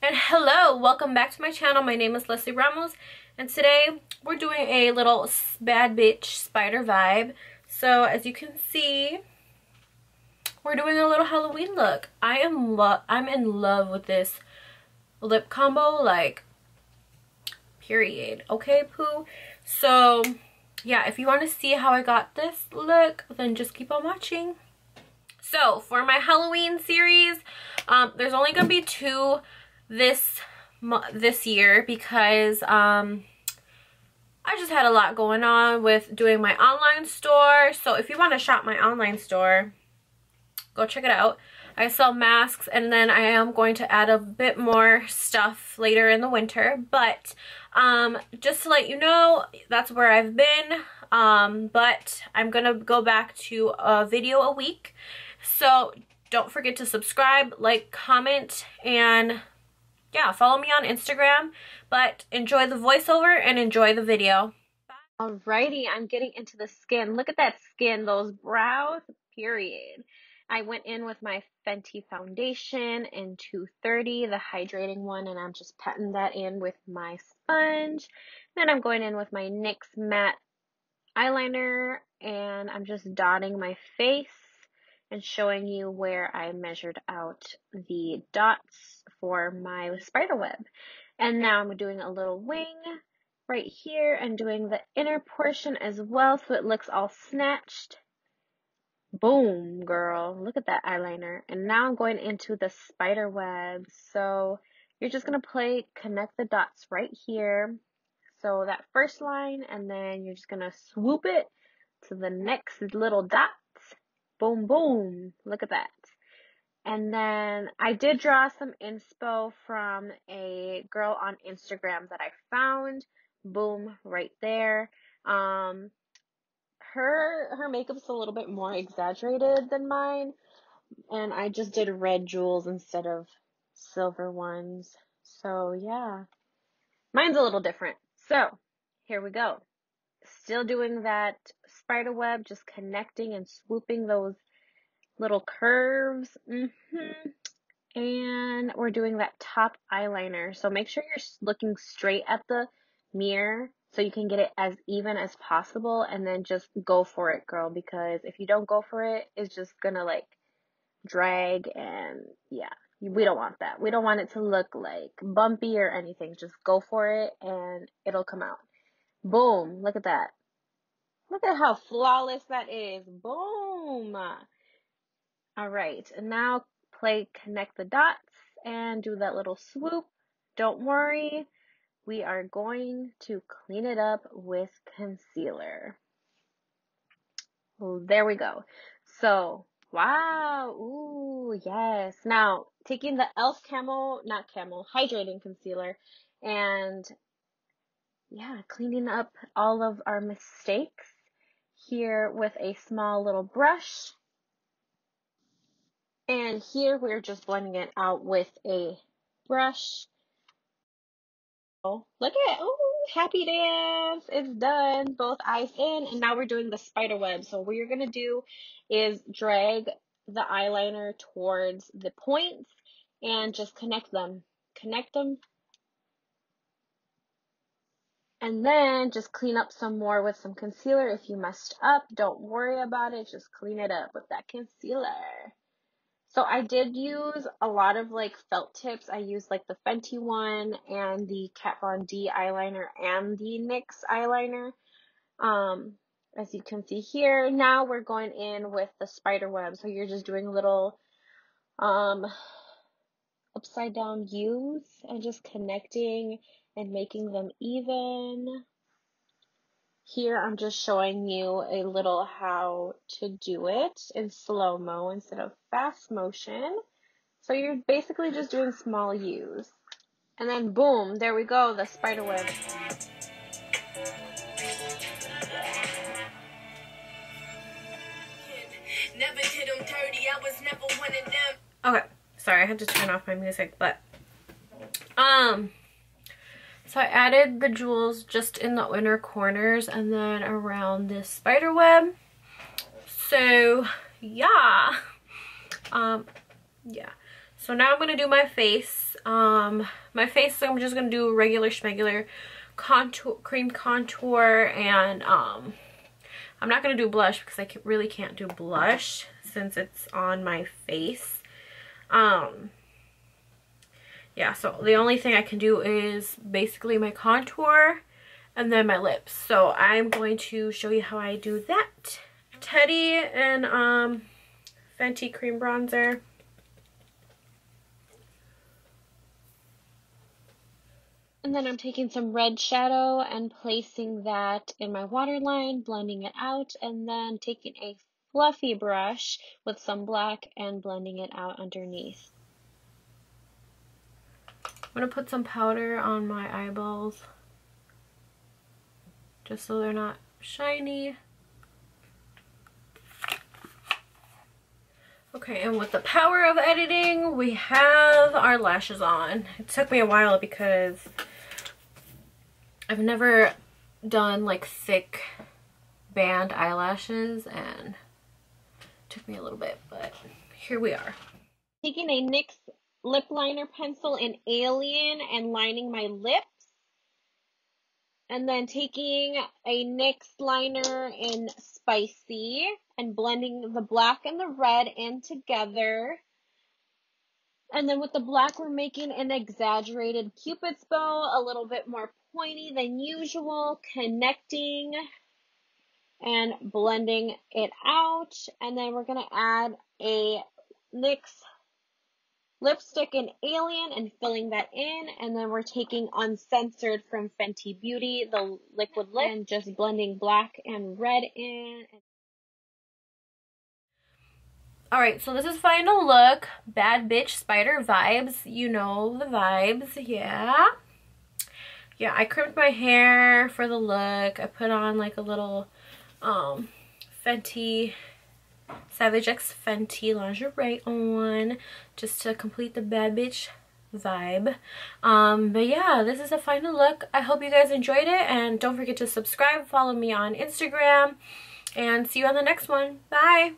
And hello, welcome back to my channel. My name is Leslie Ramos, and today we're doing a little bad bitch spider vibe. So as you can see, we're doing a little Halloween look. I'm in love with this lip combo, like, period. Okay, poo. So yeah, if you want to see how I got this look, then just keep on watching. So for my Halloween series, there's only gonna be two this year because I just had a lot going on with doing my online store. So if you want to shop my online store, go check it out. I sell masks, and then I am going to add a bit more stuff later in the winter, but just to let you know, that's where I've been. But I'm gonna go back to a video a week, so don't forget to subscribe, like, comment, and yeah, follow me on Instagram. But enjoy the voiceover and enjoy the video. Alrighty, I'm getting into the skin. Look at that skin, those brows, period. I went in with my Fenty foundation in 230, the hydrating one, and I'm just patting that in with my sponge. Then I'm going in with my NYX matte eyeliner, and I'm just dotting my face and showing you where I measured out the dots for my spider web. And now I'm doing a little wing right here and doing the inner portion as well, so it looks all snatched. Boom, girl. Look at that eyeliner. And now I'm going into the spider web. So you're just going to connect the dots right here. So that first line, and then you're just going to swoop it to the next little dots. Boom, boom. Look at that. And then I did draw some inspo from a girl on Instagram that I found. Boom, right there. Her makeup's a little bit more exaggerated than mine, and I just did red jewels instead of silver ones. So yeah, mine's a little different. So here we go. Still doing that spider web, just connecting and swooping those little curves. And we're doing that top eyeliner. So make sure you're looking straight at the mirror so you can get it as even as possible, and then just go for it, girl, because if you don't go for it, it's just gonna like drag, and yeah, we don't want that. We don't want it to look like bumpy or anything. Just go for it and it'll come out. Boom, look at that. Look at how flawless that is. Boom. All right, and now connect the dots and do that little swoop. Don't worry, we are going to clean it up with concealer. Oh, there we go. So, wow, ooh, yes. Now, taking the e.l.f. hydrating concealer, and yeah, cleaning up all of our mistakes here with a small little brush. And here we're just blending it out with a brush. Oh, look at, oh, happy dance. It's done. Both eyes in. And now we're doing the spider web. So what you're going to do is drag the eyeliner towards the points and just connect them. Connect them. And then just clean up some more with some concealer. If you messed up, don't worry about it. Just clean it up with that concealer. So I did use a lot of like felt tips. I used like the Fenty one and the Kat Von D eyeliner and the NYX eyeliner. As you can see here, now we're going in with the spider web. So you're just doing little upside down U's and just connecting and making them even. Here I'm just showing you a little how to do it in slow-mo instead of fast motion. So you're basically just doing small U's. And then boom, there we go, the spider web. Okay, sorry, I had to turn off my music, but so I added the jewels just in the inner corners and then around this spider web. So yeah. Yeah. So now I'm going to do my face. My face, I'm just gonna do regular schmegular contour, cream contour, and I'm not gonna do blush because I really can't do blush since it's on my face. Yeah, so the only thing I can do is basically my contour and then my lips. So I'm going to show you how I do that. Teddy and Fenty cream bronzer. And then I'm taking some red shadow and placing that in my waterline, blending it out, and then taking a fluffy brush with some black and blending it out underneath. I'm going to put some powder on my eyeballs just so they're not shiny. Okay, and with the power of editing, we have our lashes on. It took me a while because I've never done like thick band eyelashes, and it took me a little bit, but here we are. Taking a NYX lip liner pencil in Alien and lining my lips. And then taking a NYX liner in Spicy and blending the black and the red in together. And then with the black, we're making an exaggerated Cupid's bow, a little bit more pointy than usual, connecting and blending it out. And then we're going to add a NYX lipstick in Alien and filling that in, and then we're taking Uncensored from Fenty Beauty, the liquid lip, and just blending black and red in. Alright, so this is final look. Bad bitch spider vibes. You know the vibes, yeah. Yeah, I crimped my hair for the look. I put on like a little Fenty Savage X Fenty lingerie on just to complete the bad bitch vibe. But yeah, this is a final look. I hope you guys enjoyed it, and don't forget to subscribe, follow me on Instagram, and see you on the next one. Bye.